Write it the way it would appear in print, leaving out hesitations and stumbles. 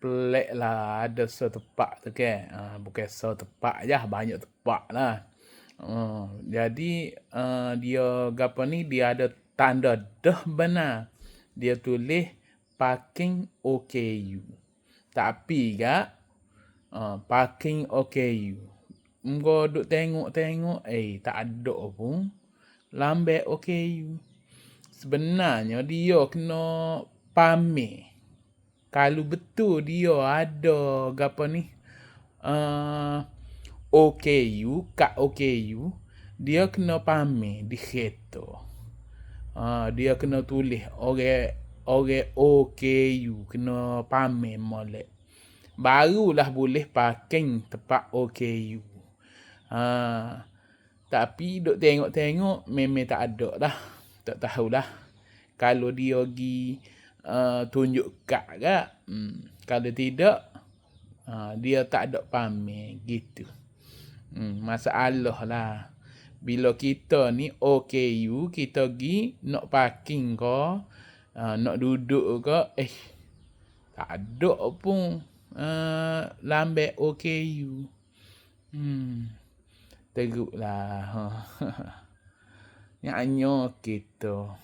pelik lah ada setepak tu kan. Bukan setepak je, banyak tepak lah. Jadi dia gapo ni dia ada tanda dah benar. Dia tulis parking OKU. Tapi gak parking OKU. Engkau duk tengok-tengok tak ada pun lambat OKU. Sebenarnya dia kena pamer. Kalau betul dia ada gapo ni OKU, kad OKU, dia kena pamer di kereta. Dia kena tulis orang OKU kena pamer molek. Barulah boleh parking tempat OKU. Tapi duk tengok-tengok memang tak ada dah. Tak tahulah. Kalau dia pergi tunjuk kad ke. Kalau tidak dia tak ada pamer gitu. Masalah lah. Bila kita ni OKU, kita pergi nak parking ke, nak duduk ke, tak ada pun lambat OKU. Teruklah. Nyanyo kita.